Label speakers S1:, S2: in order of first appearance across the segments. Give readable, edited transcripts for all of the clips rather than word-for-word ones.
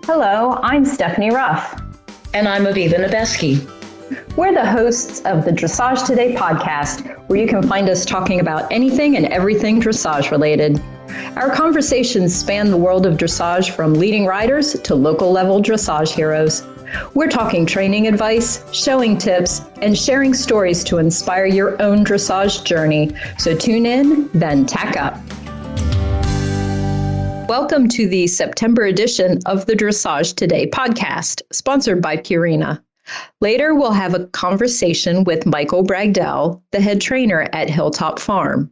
S1: Hello, I'm Stephanie Ruff.
S2: And I'm Aviva Nebeski.
S1: We're the hosts of the Dressage Today podcast, where you can find us talking about anything and everything dressage related. Our conversations span the world of dressage, from leading riders to local level dressage heroes. We're talking training advice, showing tips, and sharing stories to inspire your own dressage journey. So tune in, then tack up. Welcome to the September edition of the Dressage Today podcast, sponsored by Purina. Later, we'll have a conversation with Michael Bragdell, the head trainer at Hilltop Farm.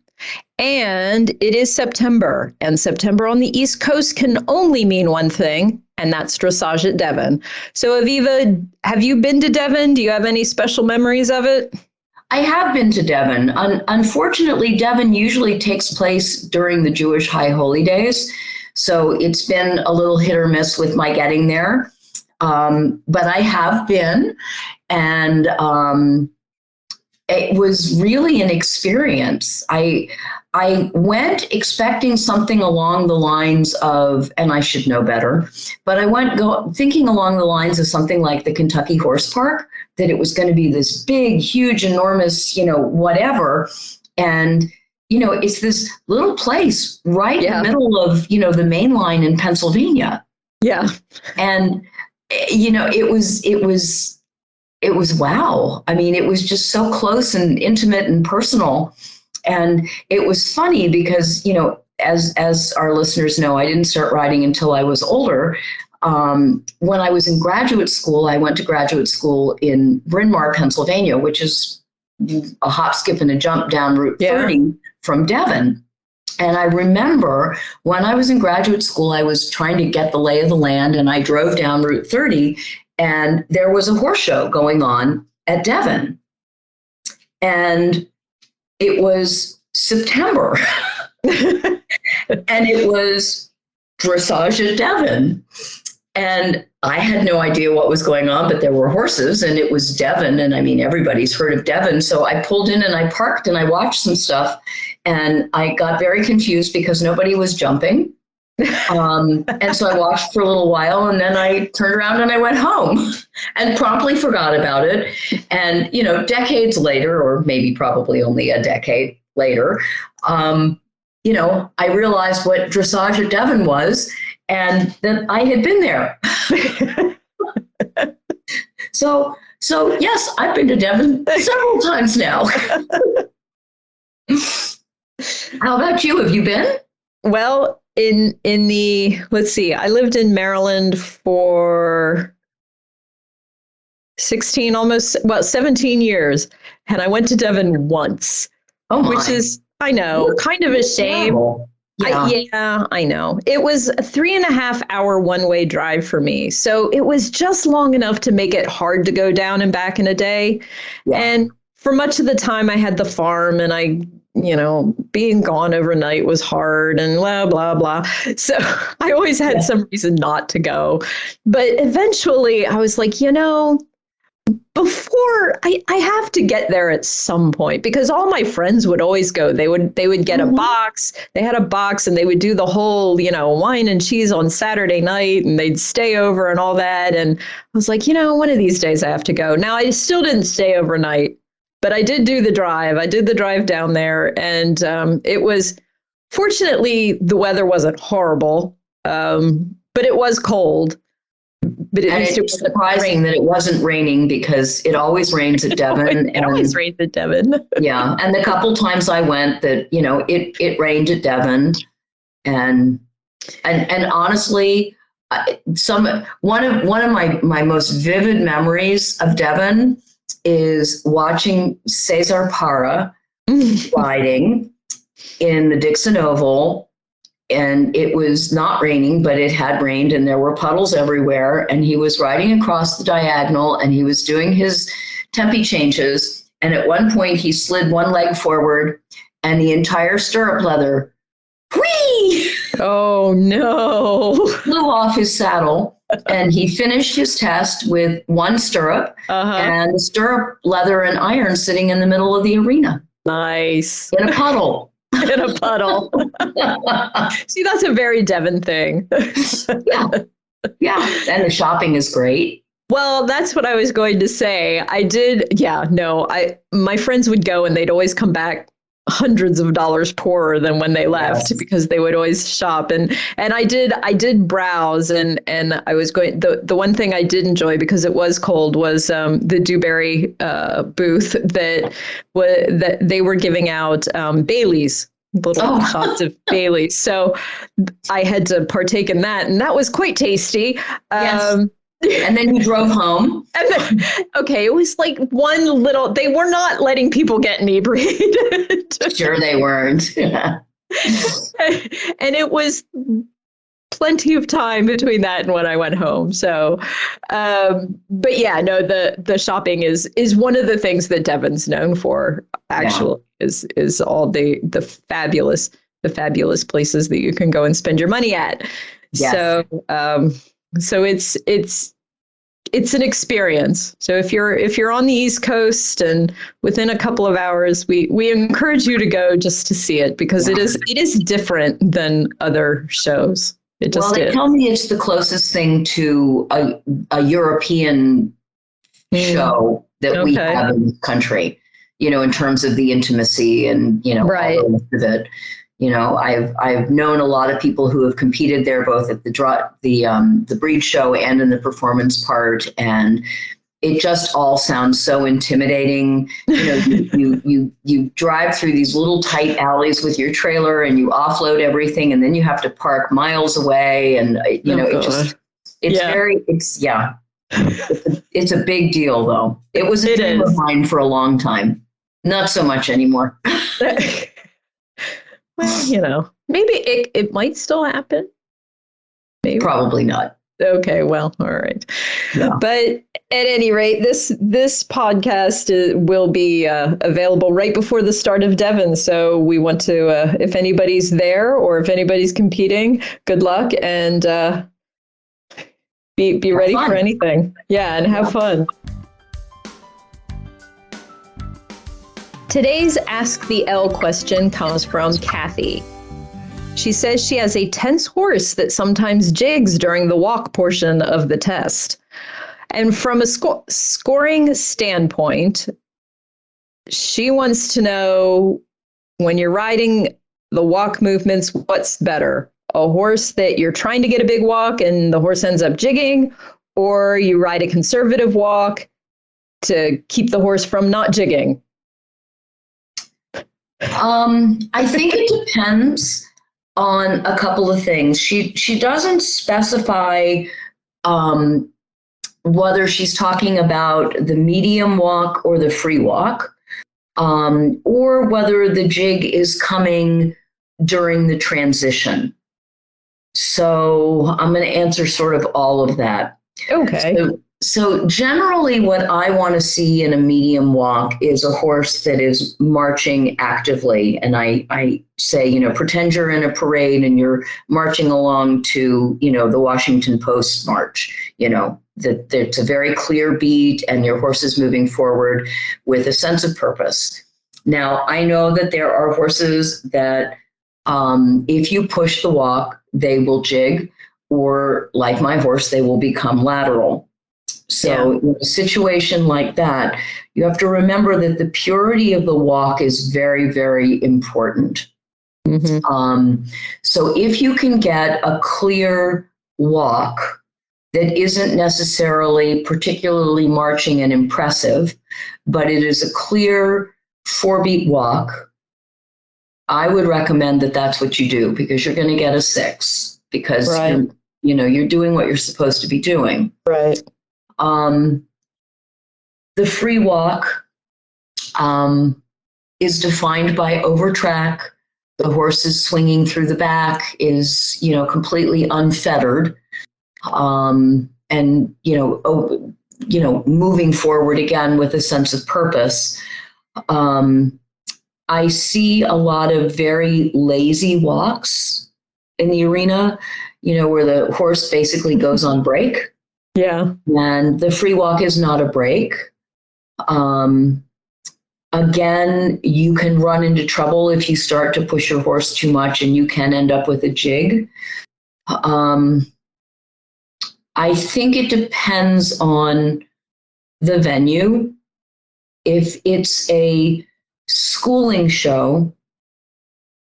S1: And it is September, and September on the East Coast can only mean one thing, and that's dressage at Devon. So Aviva, have you been to Devon? Do you have any special memories of it?
S2: I have been to Devon. Unfortunately, Devon usually takes place during the Jewish High Holy Days, so it's been a little hit or miss with my getting there. But I have been, and it was really an experience. I went expecting something along the lines of, and I should know better, but I went thinking along the lines of something like the Kentucky Horse Park, that it was going to be this big, huge, enormous, whatever. And, it's this little place right in the middle of, the main line in Pennsylvania.
S1: Yeah.
S2: And, it was wow. I mean, it was just so close and intimate and personal. And it was funny because, as our listeners know, I didn't start riding until I was older. When I was in graduate school, I went to graduate school in Bryn Mawr, Pennsylvania, which is a hop, skip, and a jump down Route 30 from Devon. And I remember when I was in graduate school, I was trying to get the lay of the land, and I drove down Route 30, and there was a horse show going on at Devon. And it was September, and it was dressage at Devon. And I had no idea what was going on, but there were horses, and it was Devon. And I mean, everybody's heard of Devon. So I pulled in and I parked and I watched some stuff, and I got very confused because nobody was jumping. And so I watched for a little while, and then I turned around and I went home and promptly forgot about it. And, decades later, or maybe probably only a decade later, I realized what dressage at Devon was, and that I had been there. So yes, I've been to Devon several times now. How about you? Have you been?
S1: Well, in the, let's see, I lived in Maryland for 17 years, and I went to Devon once.
S2: Oh my.
S1: Which is, I know, kind of a shame.
S2: Yeah.
S1: I know. It was a 3.5 hour one-way drive for me. So it was just long enough to make it hard to go down and back in a day. Yeah. And for much of the time I had the farm, and being gone overnight was hard and blah, blah, blah. So I always had some reason not to go. But eventually I was like, before I have to get there at some point, because all my friends would always go. They would get a box. They had a box, and they would do the whole, wine and cheese on Saturday night, and they'd stay over and all that. And I was like, one of these days I have to go. Now, I still didn't stay overnight, but I did do the drive. I did the drive down there, and it was, fortunately, the weather wasn't horrible, but it was cold. But
S2: it was surprising that it wasn't raining, because it always rains at Devon.
S1: It always rains at Devon.
S2: Yeah, and the couple times I went, that it rained at Devon, and honestly, one of my most vivid memories of Devon is watching Cesar Parra riding in the Dixon Oval. And it was not raining, but it had rained, and there were puddles everywhere. And he was riding across the diagonal, and he was doing his tempi changes. And at one point, he slid one leg forward, and the entire stirrup leather, whee!
S1: Oh, no.
S2: Flew off his saddle. And he finished his test with one stirrup, and the stirrup leather and iron sitting in the middle of the arena.
S1: Nice.
S2: In a puddle.
S1: In a puddle. See, that's a very Devon thing.
S2: Yeah. Yeah, and the shopping is great.
S1: Well, that's what I was going to say. My friends would go and they'd always come back hundreds of dollars poorer than when they left,
S2: Yes.
S1: because they would always shop. And I did browse, and I was going, the one thing I did enjoy, because it was cold, was the Dewberry booth that they were giving out Baileys, little shots of Baileys. So I had to partake in that, and that was quite tasty.
S2: Yes. And then you drove home.
S1: And then, okay, it was like they were not letting people get inebriated.
S2: Sure they weren't.
S1: And it was plenty of time between that and when I went home. So, but yeah, no, the shopping is one of the things that Devon's known for, actually, is all the fabulous places that you can go and spend your money at.
S2: Yes.
S1: So it's an experience. So if you're on the East Coast and within a couple of hours, we encourage you to go just to see it, because it is different than other shows. They
S2: tell me it's the closest thing to a European show that we have in the country, in terms of the intimacy and,
S1: right.
S2: all the rest of it. I've known a lot of people who have competed there, both at the breed show and in the performance part, and it just all sounds so intimidating. You drive through these little tight alleys with your trailer, and you offload everything, and then you have to park miles away, and it's a big deal, though. It was a dream of mine for a long time, not so much anymore.
S1: Well, maybe it might still happen. Maybe.
S2: Probably not.
S1: Okay, well, all right.
S2: Yeah.
S1: But at any rate, this podcast will be available right before the start of Devon. So we want to, if anybody's there or if anybody's competing, good luck, and be ready for anything. Yeah, and have fun. Today's Ask the L question comes from Kathy. She says she has a tense horse that sometimes jigs during the walk portion of the test. And from a scoring standpoint, she wants to know, when you're riding the walk movements, what's better? A horse that you're trying to get a big walk and the horse ends up jigging, or you ride a conservative walk to keep the horse from not jigging?
S2: I think it depends on a couple of things. She doesn't specify whether she's talking about the medium walk or the free walk, or whether the jig is coming during the transition. So I'm going to answer sort of all of that.
S1: Okay.
S2: So generally what I want to see in a medium walk is a horse that is marching actively. And I say, pretend you're in a parade and you're marching along to, the Washington Post march, that it's a very clear beat and your horse is moving forward with a sense of purpose. Now, I know that there are horses that if you push the walk, they will jig, or like my horse, they will become lateral. So in a situation like that, you have to remember that the purity of the walk is very, very important. Mm-hmm. So if you can get a clear walk that isn't necessarily particularly marching and impressive, but it is a clear 4-beat walk, I would recommend that that's what you do, because you're going to get a 6, because you're doing what you're supposed to be doing.
S1: Right.
S2: The free walk is defined by overtrack. The horse is swinging through the back, is, completely unfettered, and, moving forward again with a sense of purpose. I see a lot of very lazy walks in the arena, where the horse basically goes on break.
S1: Yeah.
S2: And the free walk is not a break. Again, you can run into trouble if you start to push your horse too much, and you can end up with a jig. I think it depends on the venue. If it's a schooling show,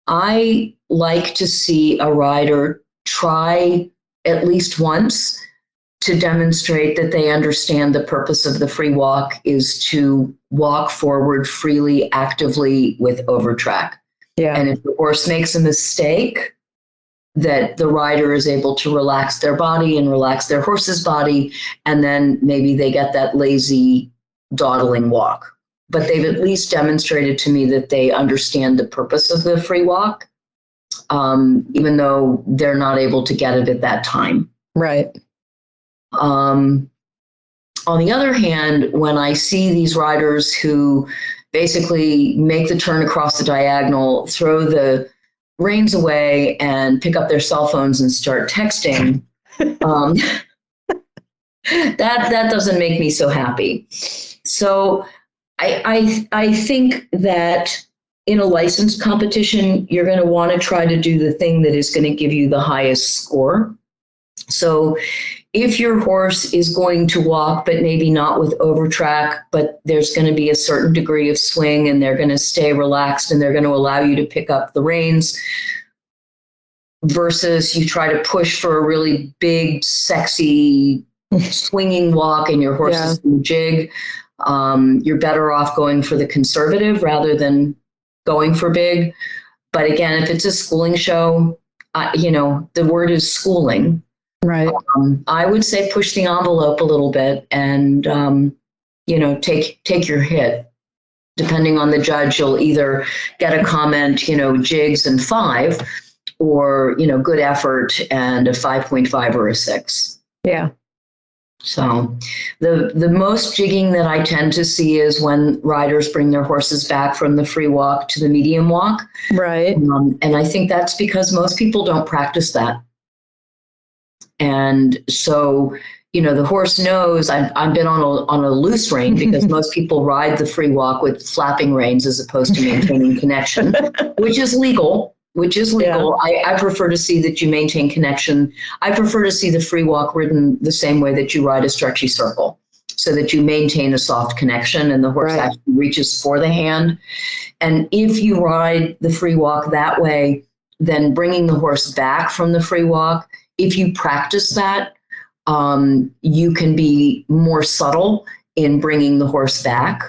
S2: I like to see a rider try at least once to demonstrate that they understand the purpose of the free walk is to walk forward freely, actively with overtrack.
S1: Yeah.
S2: And if the horse makes a mistake, that the rider is able to relax their body and relax their horse's body, and then maybe they get that lazy, dawdling walk. But they've at least demonstrated to me that they understand the purpose of the free walk, even though they're not able to get it at that time.
S1: Right.
S2: On the other hand, when I see these riders who basically make the turn across the diagonal, throw the reins away, and pick up their cell phones and start texting, that doesn't make me so happy. So I think that in a licensed competition, you're going to want to try to do the thing that is going to give you the highest score. So if your horse is going to walk, but maybe not with overtrack, but there's going to be a certain degree of swing and they're going to stay relaxed and they're going to allow you to pick up the reins, versus you try to push for a really big, sexy, swinging walk and your horse is in the jig, you're better off going for the conservative rather than going for big. But again, if it's a schooling show, the word is schooling.
S1: Right.
S2: I would say push the envelope a little bit and, take your hit. Depending on the judge, you'll either get a comment, jigs and 5, or, good effort and a 5.5 or a 6.
S1: Yeah.
S2: So the most jigging that I tend to see is when riders bring their horses back from the free walk to the medium walk.
S1: Right.
S2: And I think that's because most people don't practice that. And so, the horse knows I've been on a loose rein, because most people ride the free walk with flapping reins as opposed to maintaining connection, which is legal. Yeah. I prefer to see that you maintain connection. I prefer to see the free walk ridden the same way that you ride a stretchy circle, so that you maintain a soft connection and the horse actually reaches for the hand. And if you ride the free walk that way, then bringing the horse back from the free walk, if you practice that, you can be more subtle in bringing the horse back.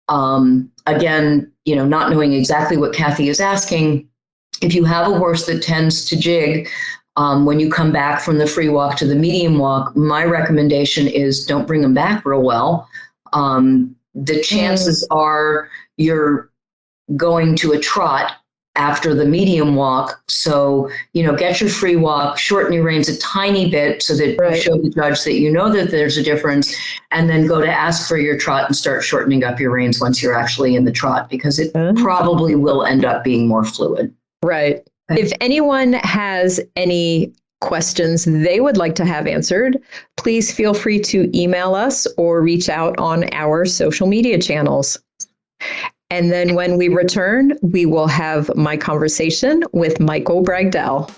S2: Again, not knowing exactly what Kathy is asking, if you have a horse that tends to jig, when you come back from the free walk to the medium walk, my recommendation is don't bring them back real well. The chances are you're going to a trot after the medium walk. So, get your free walk, shorten your reins a tiny bit so that you show the judge that you know that there's a difference, and then go to ask for your trot and start shortening up your reins once you're actually in the trot, because it probably will end up being more fluid.
S1: Right. Okay. If anyone has any questions they would like to have answered, please feel free to email us or reach out on our social media channels. And then when we return, we will have my conversation with Michael Bragdell.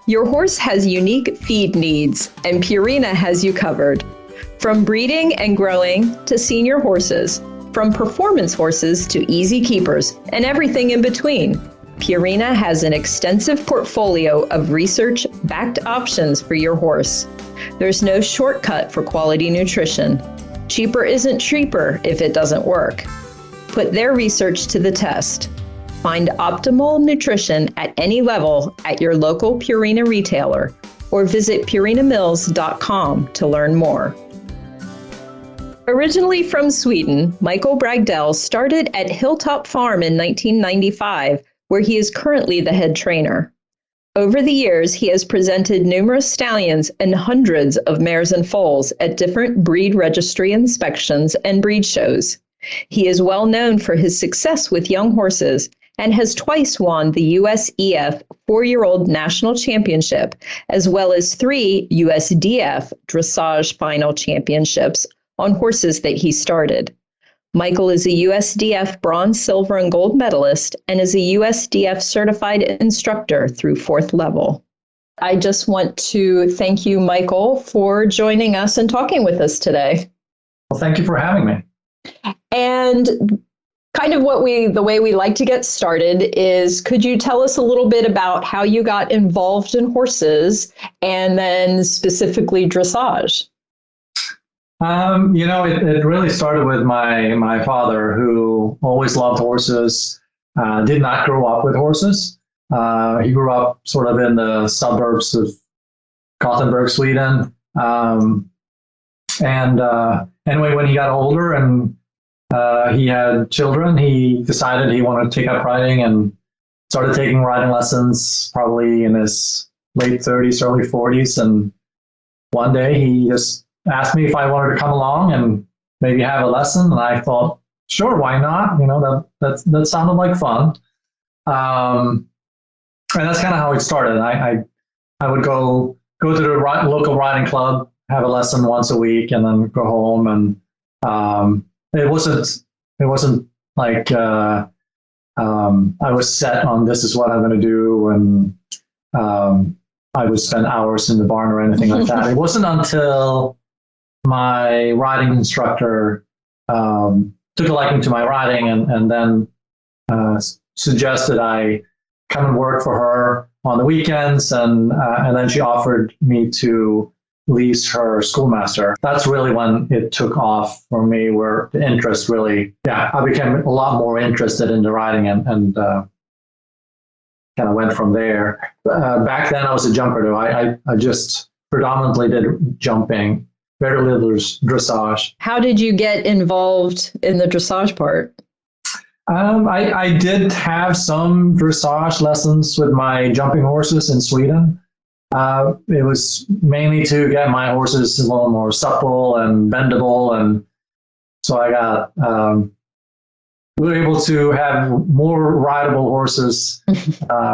S1: Your horse has unique feed needs, and Purina has you covered. From breeding and growing to senior horses, from performance horses to easy keepers, and everything in between, Purina has an extensive portfolio of research-backed options for your horse. There's no shortcut for quality nutrition. Cheaper isn't cheaper if it doesn't work. Put their research to the test. Find optimal nutrition at any level at your local Purina retailer, or visit purinamills.com to learn more. Originally from Sweden, Michael Bragdell started at Hilltop Farm in 1995, where he is currently the head trainer. Over the years, he has presented numerous stallions and hundreds of mares and foals at different breed registry inspections and breed shows. He is well known for his success with young horses and has twice won the USEF 4-year-old National Championship, as well as 3 USDF Dressage Final Championships on horses that he started. Michael is a USDF Bronze, Silver, and Gold Medalist and is a USDF Certified Instructor through 4th level. I just want to thank you, Michael, for joining us and talking with us today.
S3: Well, thank you for having me.
S1: And kind of the way we like to get started is, could you tell us a little bit about how you got involved in horses and then specifically dressage?
S3: It really started with my father, who always loved horses, did not grow up with horses. He grew up sort of in the suburbs of Gothenburg, Sweden. Anyway, when he got older and he had children, he decided he wanted to take up riding and started taking riding lessons probably in his late 30s, early 40s. And one day he just asked me if I wanted to come along and maybe have a lesson. And I thought, sure, why not? That sounded like fun. And that's kind of how it started. I would go to the local riding club, have a lesson once a week, and then go home. And it wasn't like I was set on this is what I'm going to do, and I would spend hours in the barn or anything like that. It wasn't until my riding instructor took a liking to my riding and then suggested I come and work for her on the weekends, and then she offered me to lease her schoolmaster. That's really when it took off for me, where the interest really, I became a lot more interested in the riding and kind of went from there. Back then I was a jumper though. I just predominantly did jumping, very little dressage.
S1: How did you get involved in the dressage part?
S3: I did have some dressage lessons with my jumping horses in Sweden. It was mainly to get my horses a little more supple and bendable, and so I got we were able to have more rideable horses,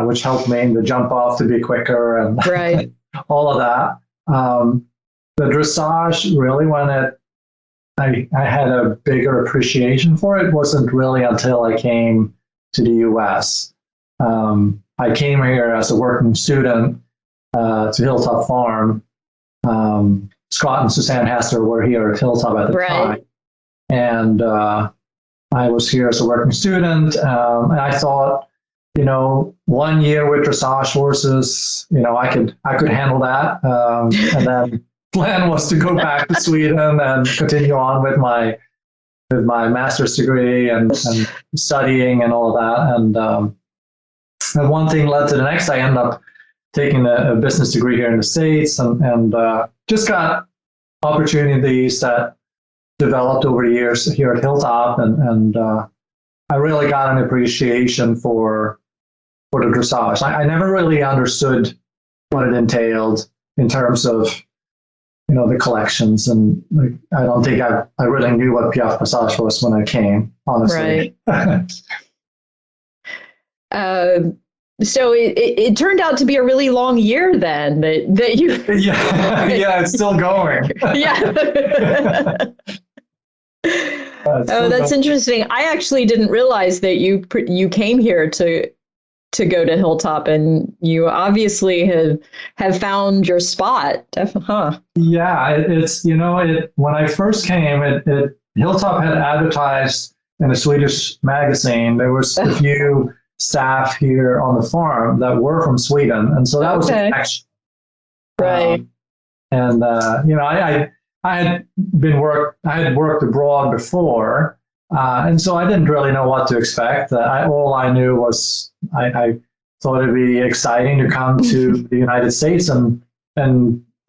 S3: which helped me the jump off to be quicker and
S1: right.
S3: all of that. The dressage really, when I had a bigger appreciation for it, wasn't really until I came to the U.S. I came here as a working student to Hilltop Farm. Scott and Suzanne Hester were here at Hilltop at the time. And I was here as a working student. And I thought, 1 year with dressage horses, I could handle that. And then plan was to go back to Sweden and continue on with my master's degree and studying and all of that. And one thing led to the next. I ended up taking a business degree here in the States and just got opportunities that developed over the years here at Hilltop. And I really got an appreciation for the dressage. I never really understood what it entailed in terms of the collections, and I don't think I really knew what piaffe dressage was when I came, honestly.
S1: Right. So it turned out to be a really long year then that you.
S3: yeah, it's still going.
S1: Yeah. That's interesting. I actually didn't realize that you came here to go to Hilltop, and you obviously have found your spot. Huh?
S3: Yeah, it's when I first came, Hilltop had advertised in a Swedish magazine. There was a few staff here on the farm that were from Sweden, and so that was a connection.
S1: Right.
S3: I had worked abroad before. And so I didn't really know what to expect. All I knew was I thought it'd be exciting to come to the United States and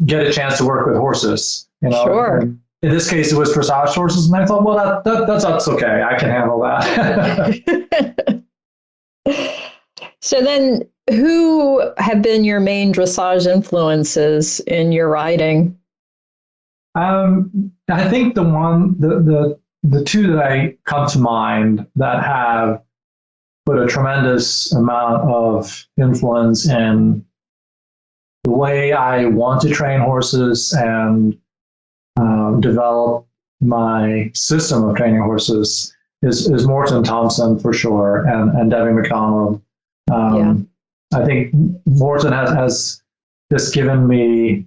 S3: get a chance to work with horses.
S1: Sure.
S3: And in this case, it was dressage horses, and I thought, well, that's okay. I can handle that.
S1: So then, who have been your main dressage influences in your riding?
S3: I think the two that I come to mind that have put a tremendous amount of influence in the way I want to train horses and develop my system of training horses is Morton Thompson for sure, and Debbie McDonald. I think Morton has just given me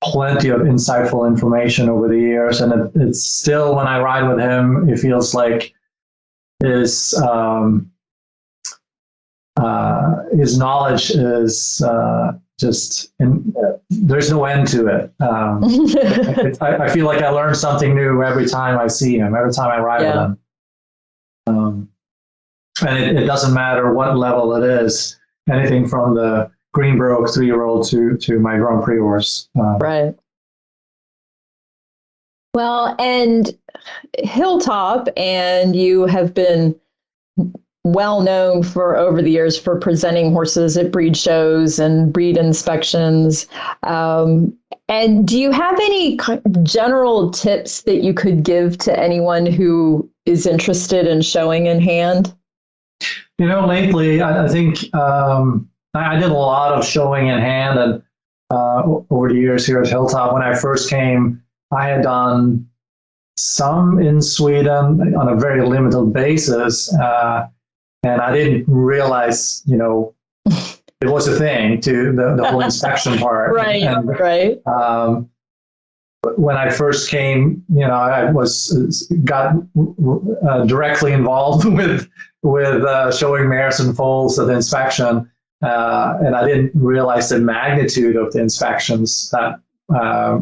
S3: plenty of insightful information over the years, and it's still, when I ride with him, it feels like his knowledge is there's no end to it. I feel like I learn something new every time I see him, every time I ride with him. And it doesn't matter what level it is, anything from the Greenbrook 3-year-old to my Grand Prix horse.
S1: Right. Well, and Hilltop, and you have been well known for over the years for presenting horses at breed shows and breed inspections. And do you have any general tips that you could give to anyone who is interested in showing in hand?
S3: Lately, I think I did a lot of showing in hand, and over the years here at Hilltop. When I first came, I had done some in Sweden on a very limited basis, and I didn't realize, it was a thing to the whole inspection part.
S1: Right,
S3: and,
S1: right.
S3: When I first came, I got directly involved with showing mares and foals at the inspection, and I didn't realize the magnitude of the inspections that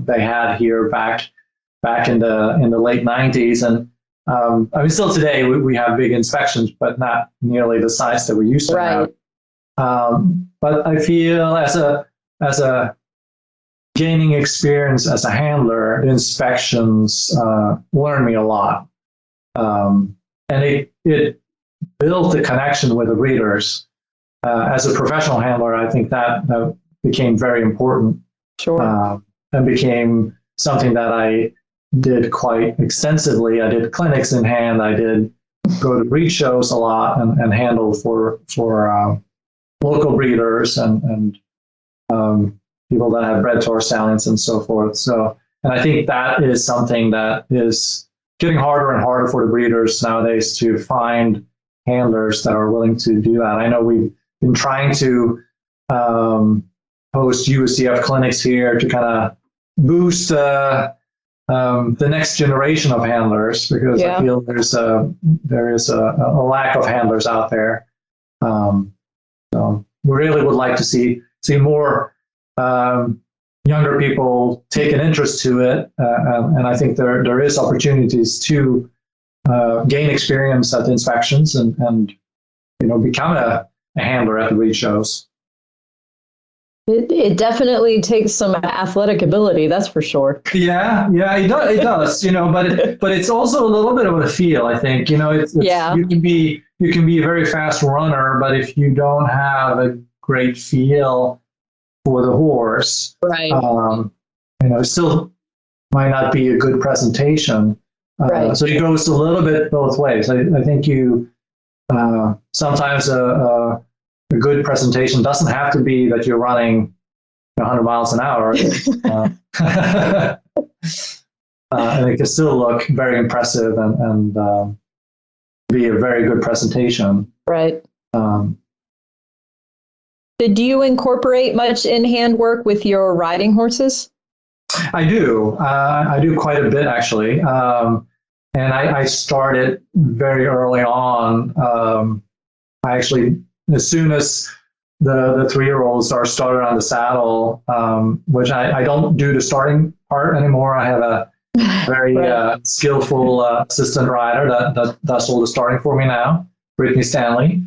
S3: they had here back in the late 90s. And still today we have big inspections, but not nearly the size that we used to have. But I feel as a gaining experience as a handler, the inspections learned me a lot, and it built the connection with the breeders. As a professional handler, I think that became very important.
S1: Sure.
S3: And became something that I did quite extensively. I did clinics in hand. I did go to breed shows a lot and handle for local breeders and people that have bred horse stallions and so forth. So, and I think that is something that is getting harder and harder for the breeders nowadays to find handlers that are willing to do that. I know we've been trying to host USDF clinics here to kind of boost the next generation of handlers, because I feel there is a lack of handlers out there. So we really would like to see more younger people take an interest to it, and I think there is opportunities to gain experience at the inspections and become a handler at the breed shows.
S1: It definitely takes some athletic ability, that's for sure.
S3: Yeah, it does. But it's also a little bit of a feel. I think you can be a very fast runner, but if you don't have a great feel for the horse,
S1: right?
S3: It still might not be a good presentation.
S1: Right.
S3: So it goes a little bit both ways. I think you sometimes a good presentation doesn't have to be that you're running 100 miles an hour. And it can still look very impressive and be a very good presentation.
S1: Right. Do you incorporate much in-hand work with your riding horses?
S3: I do. I do quite a bit, actually. And I started very early on. I actually, as soon as the 3-year-olds are started on the saddle, which I don't do the starting part anymore. I have a very skillful assistant rider that does all the starting for me now, Brittany Stanley.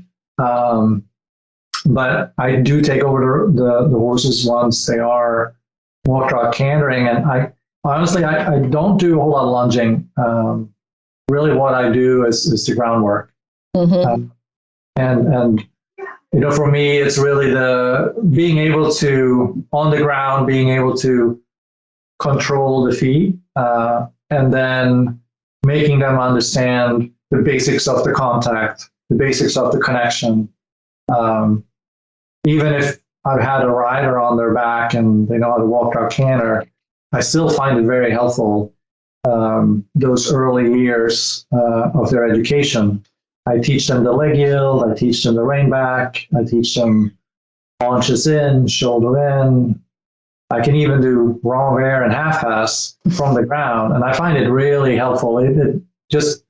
S3: But I do take over the horses once they are walk, trot, cantering, and I honestly don't do a whole lot of lunging. Really, what I do is the groundwork. Mm-hmm. And for me, it's really the being able to, on the ground, being able to control the feet, and then making them understand the basics of the contact, the basics of the connection. Even if I've had a rider on their back and they know how to walk, trot, canter, I still find it very helpful those early years of their education. I teach them the leg yield, I teach them the rein back, I teach them haunches in, shoulder in. I can even do renvers and half pass from the ground, and I find it really helpful. It just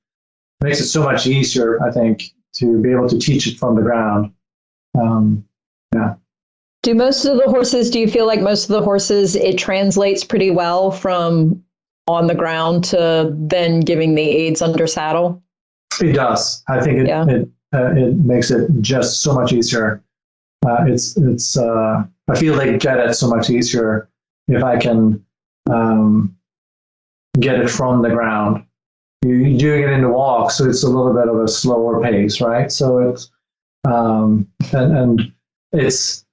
S3: makes it so much easier, I think, to be able to teach it from the ground. Yeah.
S1: Do you feel like most of the horses, it translates pretty well from on the ground to then giving the aids under saddle?
S3: It does. I think it makes it just so much easier. I feel they get it so much easier if I can get it from the ground. You're doing it in the walk, so it's a little bit of a slower pace, right? So it's and it's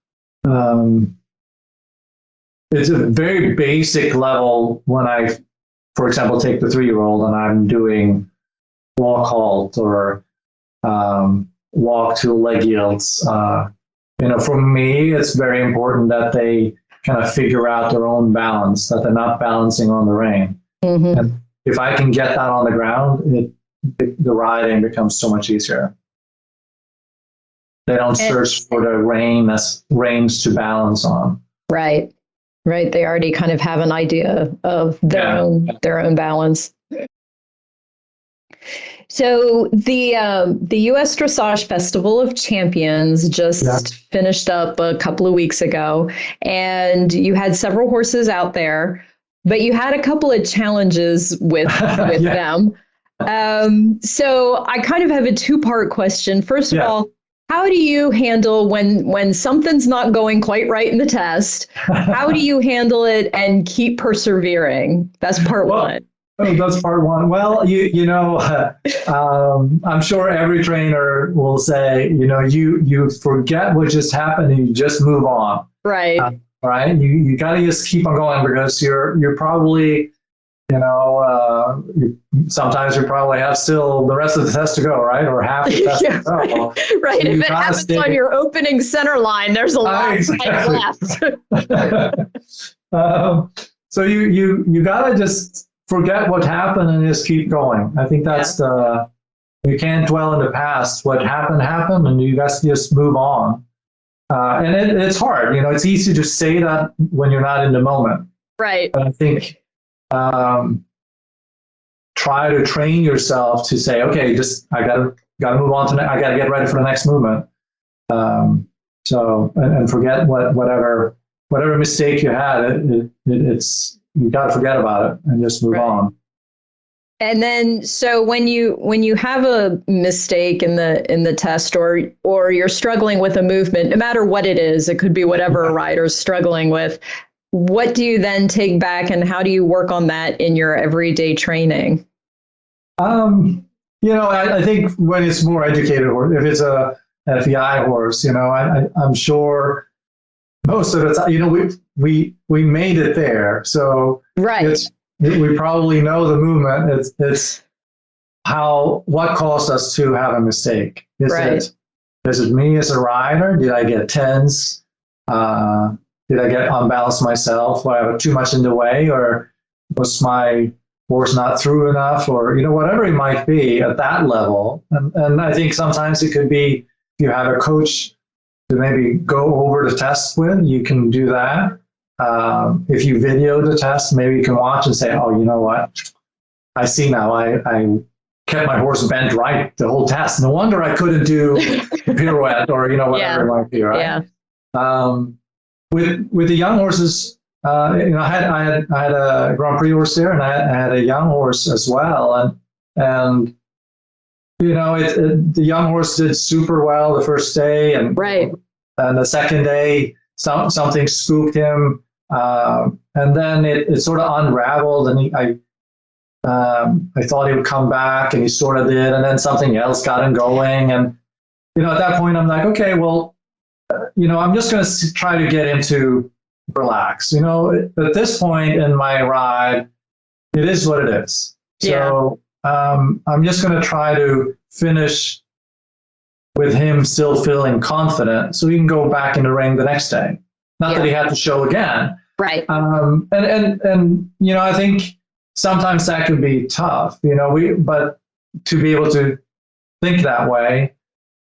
S3: a very basic level when I, for example, take the 3-year-old and I'm doing walk halt or walk to leg yields. For me, it's very important that they kind of figure out their own balance, that they're not balancing on the rein.
S1: Mm-hmm.
S3: And if I can get that on the ground, the riding becomes so much easier. They don't search for the reins to balance on.
S1: Right. They already kind of have an idea of their own balance. So the U.S. Dressage Festival of Champions just finished up a couple of weeks ago, and you had several horses out there, but you had a couple of challenges with them. So I kind of have a 2-part question. First of all, how do you handle when something's not going quite right in the test? How do you handle it and keep persevering? That's part one.
S3: Oh, that's part one. Well, I'm sure every trainer will say, you forget what just happened and you just move on.
S1: Right.
S3: Right. You got to just keep on going because you're probably, sometimes you probably have still the rest of the test to go, right? Or half the test to go.
S1: Right. So if it happens on your opening center line, there's a lot left.
S3: So you got to just forget what happened and just keep going. I think that's you can't dwell in the past. What happened, and you guys just move on. And it's hard. It's easy to say that when you're not in the moment.
S1: Right.
S3: But I think try to train yourself to say, okay, just I gotta move on to I gotta get ready for the next movement. And forget whatever mistake you had. It's you got to forget about it and just move on.
S1: And then, so when you have a mistake in the test, or you're struggling with a movement, no matter what it is, it could be whatever a rider's struggling with. What do you then take back, and how do you work on that in your everyday training?
S3: I think when it's more educated, or if it's a FEI horse, I'm sure most of the time, we made it there. So we probably know the movement. It's what caused us to have a mistake. Is it me as a rider? Did I get tense? Did I get unbalanced myself? Or I have too much in the way? Or was my horse not through enough? Or, whatever it might be at that level. And I think sometimes it could be, if you have a coach to maybe go over the test with, you can do that. If you video the test, maybe you can watch and say, oh, you know what? I see now. I kept my horse bent right the whole test. No wonder I couldn't do pirouette or, whatever it might be, right? Yeah. With the young horses, I had a Grand Prix horse there, and I had a young horse as well. And the young horse did super well the first day, and the second day something spooked him, and then it sort of unraveled, and I thought he would come back, and he sort of did, and then something else got him going, and at that point I'm like, okay, well, I'm just going to try to get him to relax. At this point in my ride, it is what it is. So I'm just going to try to finish with him still feeling confident so he can go back in the ring the next day. Not that he had to show again.
S1: Right.
S3: And I think sometimes that can be tough, but to be able to think that way,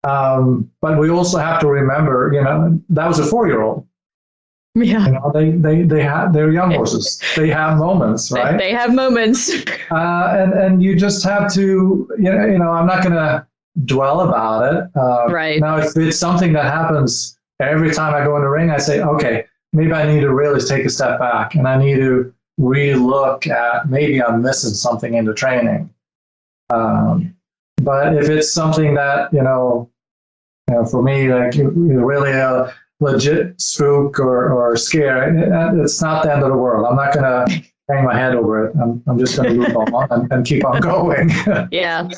S3: But we also have to remember, that was a 4-year-old.
S1: Yeah.
S3: They're young horses. They have moments, right?
S1: They have moments.
S3: And you just have to, I'm not going to dwell about it.
S1: Right.
S3: Now, if it's something that happens every time I go in the ring, I say, okay, maybe I need to really take a step back and I need to relook at maybe I'm missing something in the training. But if it's something that, for me, like really a legit spook or scare, it's not the end of the world. I'm not going to hang my head over it. I'm just going to move on and keep on going.
S1: Yeah.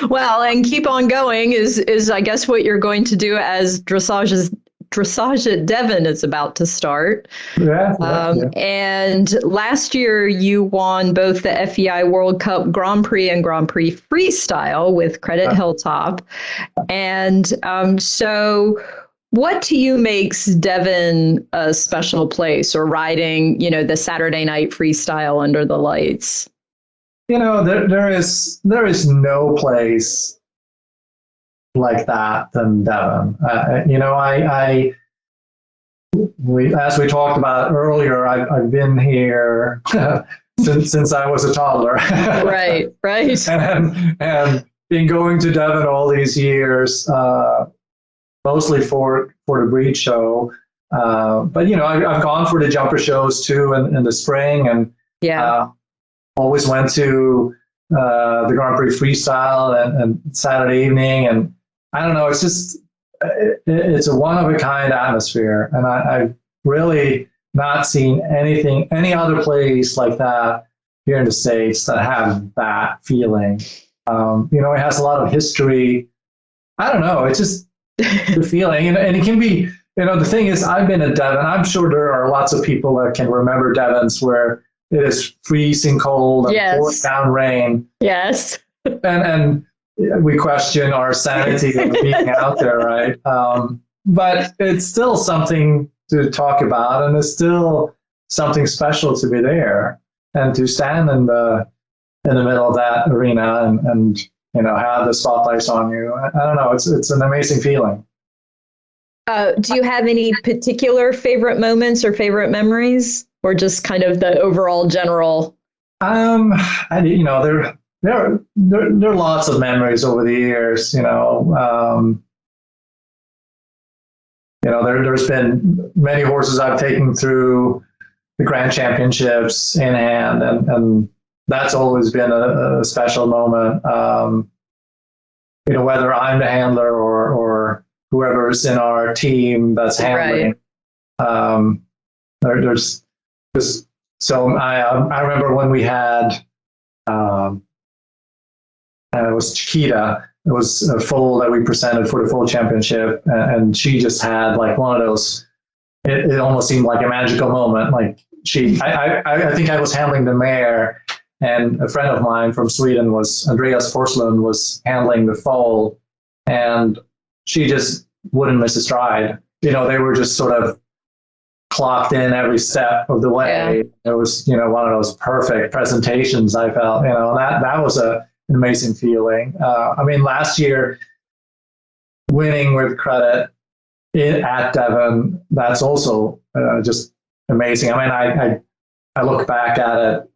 S1: Well, and keep on going is I guess what you're going to do as Dressage at Devon is about to start.
S3: Yeah.
S1: And last year you won both the FEI World Cup Grand Prix and Grand Prix Freestyle with Credit Hilltop. And so what to you makes Devon a special place, or riding, the Saturday night freestyle under the lights?
S3: There is no place like that than Devon. As we talked about earlier, I've been here since I was a toddler.
S1: Right.
S3: and been going to Devon all these years, mostly for the breed show. But I've gone for the jumper shows too in the spring, and always went to the Grand Prix Freestyle and Saturday evening, and I don't know, it's just it's a one-of-a-kind atmosphere, and I've really not seen any other place like that here in the States that have that feeling. It has a lot of history. I don't know, it's just the feeling, and it can be, the thing is, I've been at Devon. I'm sure there are lots of people that can remember Devons where it is freezing cold and pouring down rain.
S1: Yes.
S3: And we question our sanity of being out there, right? But it's still something to talk about, and it's still something special to be there and to stand in the middle of that arena and have the spotlights on you. I don't know. It's an amazing feeling.
S1: Do you have any particular favorite moments or favorite memories, or just kind of the overall general? There are lots of memories over the years. There's been many horses I've taken through the Grand Championships in hand, and that's always been a special moment. Whether I'm the handler or whoever's in our team that's handling. Right. There's just so I remember when we had it was Cheetah. It was a foal that we presented for the foal championship, and she just had like one of those. It almost seemed like a magical moment. Like I think I was handling the mare, and a friend of mine from Sweden Andreas Forslund was handling the foal, and she just wouldn't miss a stride. They were just sort of clocked in every step of the way. Yeah. It was, one of those perfect presentations. I felt, that was an amazing feeling. Last year, winning with Credit at Devon, that's also just amazing. I look back at it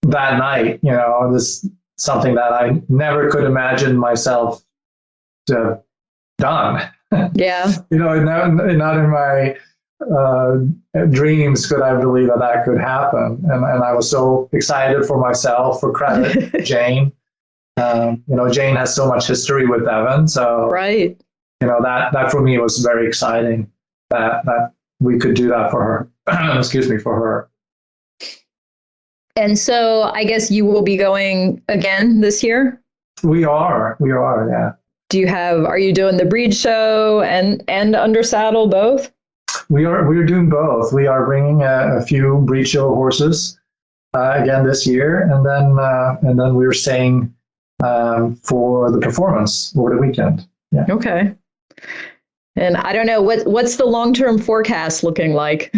S1: that night, this something that I never could imagine myself to have done. Yeah.
S3: Not in my dreams could I believe that could happen. And I was so excited for myself, for Credit, Jane. Jane has so much history with Devon. So, right. That for me was very exciting that we could do that for her. Excuse me, for her.
S1: And so I guess you will be going again this year?
S3: We are, yeah.
S1: Are you doing the breed show and under saddle both?
S3: We're doing both. We are bringing a few breed show horses again this year, and then we're staying for the performance over the weekend. Yeah.
S1: Okay. And I don't know what's the long-term forecast looking like.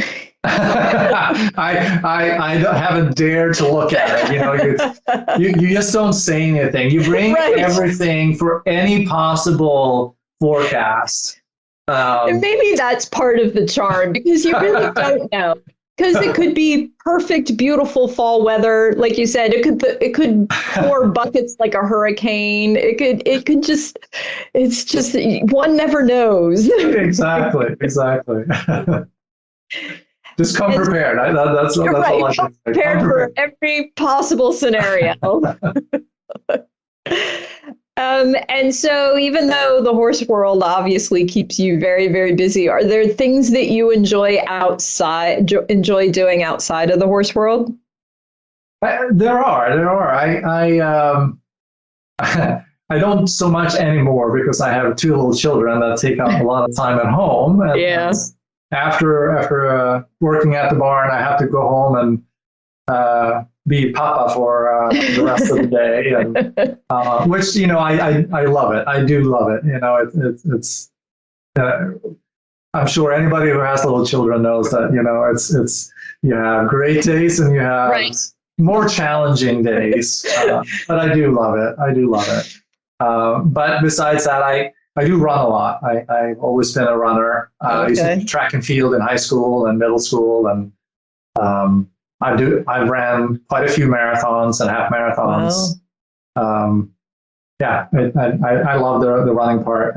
S3: I haven't dared to look at it. You just don't say anything. You bring everything for any possible forecast.
S1: And maybe that's part of the charm, because you really don't know. Because it could be perfect, beautiful fall weather, like you said. It could pour buckets like a hurricane. It could just. It's just one never knows.
S3: Exactly. Just come prepared. That's all I can say.
S1: Prepared for every possible scenario. And so, even though the horse world obviously keeps you very, very busy, are there things that you enjoy doing outside of the horse world?
S3: There are. I don't so much anymore because I have 2 little children that take up a lot of time at home. And after working at the barn, I have to go home and be papa for the rest of the day, and which I love it. I do love it. It's I'm sure anybody who has little children knows that it's you have great days and you have more challenging days, but I do love it. But besides that, I do run a lot. I've always been a runner. I used to do track and field in high school and middle school, and I ran quite a few marathons and half marathons. Wow. I love the running part.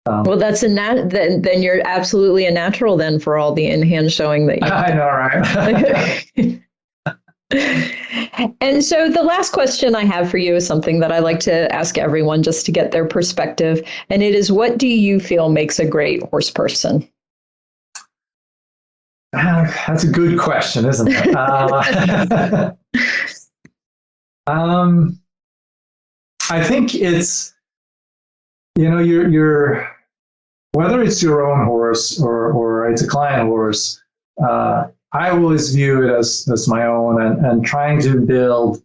S3: Well,
S1: that's then you're absolutely a natural then for all the in-hand showing that you do.
S3: I know,
S1: right? And so the last question I have for you is something that I like to ask everyone just to get their perspective. And it is, what do you feel makes a great horse person?
S3: That's a good question, isn't it? I think it's, you're whether it's your own horse or it's a client horse, I always view it as my own, and trying to build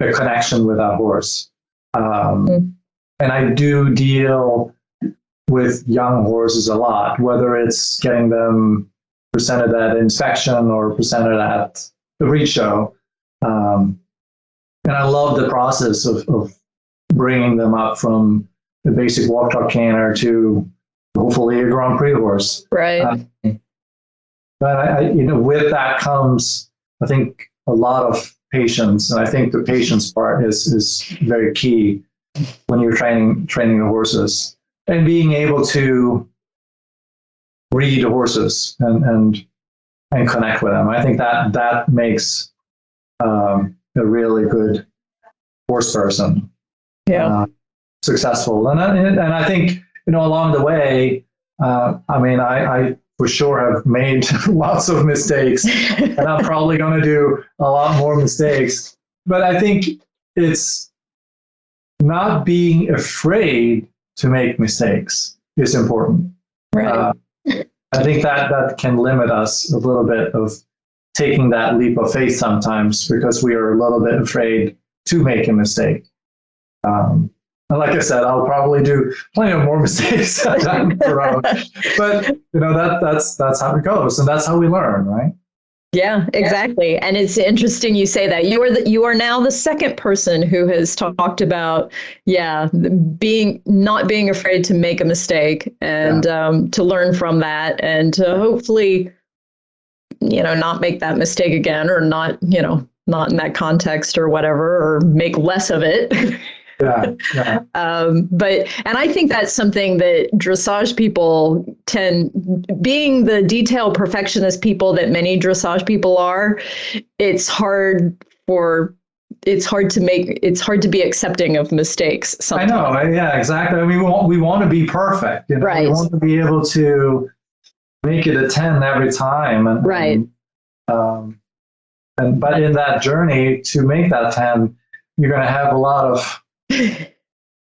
S3: a connection with that horse. And I do deal with young horses a lot, whether it's getting them presented at inspection or presented at the breed show. And I love the process of bringing them up from the basic walk truck canner to hopefully a Grand Prix horse.
S1: Right.
S3: But with that comes, I think, a lot of patience, and I think the patience part is very key when you're training the horses, and being able to read horses and connect with them. I think that makes a really good horse person successful. And I think along the way, I for sure have made lots of mistakes, and I'm probably going to do a lot more mistakes. But I think it's not being afraid to make mistakes is important.
S1: Right.
S3: I think that can limit us a little bit of taking that leap of faith sometimes, because we are a little bit afraid to make a mistake. And like I said, I'll probably do plenty of more mistakes down the road. But that's how it goes, and that's how we learn, right?
S1: Yeah, exactly. And it's interesting you say that. You are now the second person who has talked about, not being afraid to make a mistake, and to learn from that, and to hopefully, not make that mistake again, or not in that context or whatever, or make less of it. And I think that's something that dressage people being the detail perfectionist people that many dressage people are, it's hard to be accepting of mistakes sometimes.
S3: I know. Yeah, exactly. We want to be perfect.
S1: Right.
S3: We want to be able to make it a 10 every time. And,
S1: right.
S3: But in that journey to make that 10, you're going to have a lot of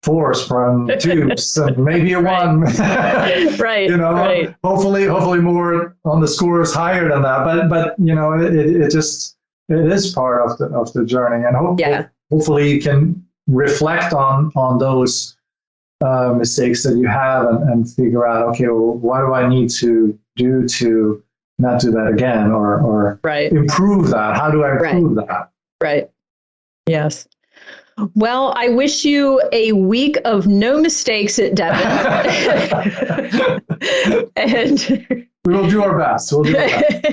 S3: force from tubes, and maybe a 1.
S1: Right. Right.
S3: Hopefully more on the scores higher than that. But it is part of the journey, and hopefully you can reflect on those mistakes that you have and figure out, okay, well, what do I need to do to not do that again or improve that? How do I improve that?
S1: Right. Yes. Well, I wish you a week of no mistakes at Devon. And
S3: we will do our best. We'll do our best.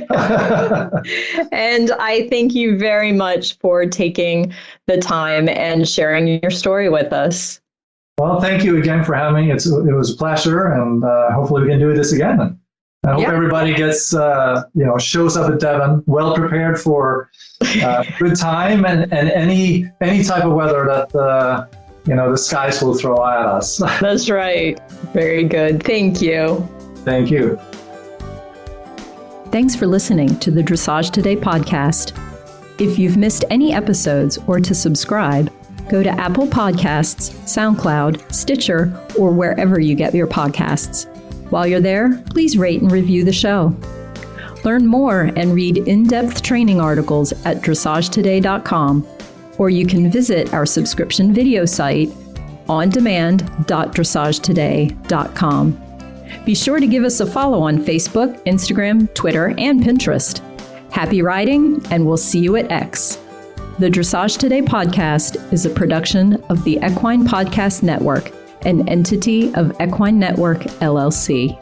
S1: And I thank you very much for taking the time and sharing your story with us.
S3: Well, thank you again for having me. It was a pleasure, and hopefully we can do this again. I hope everybody gets, shows up at Devon well prepared for good time and any type of weather that the skies will throw at us.
S1: That's right. Very good. Thank you.
S3: Thank you.
S1: Thanks for listening to the Dressage Today podcast. If you've missed any episodes or to subscribe, go to Apple Podcasts, SoundCloud, Stitcher, or wherever you get your podcasts. While you're there, please rate and review the show. Learn more and read in-depth training articles at dressagetoday.com, or you can visit our subscription video site, ondemand.dressagetoday.com. Be sure to give us a follow on Facebook, Instagram, Twitter, and Pinterest. Happy riding, and we'll see you at X. The Dressage Today podcast is a production of the Equine Podcast Network, an entity of Equine Network, LLC.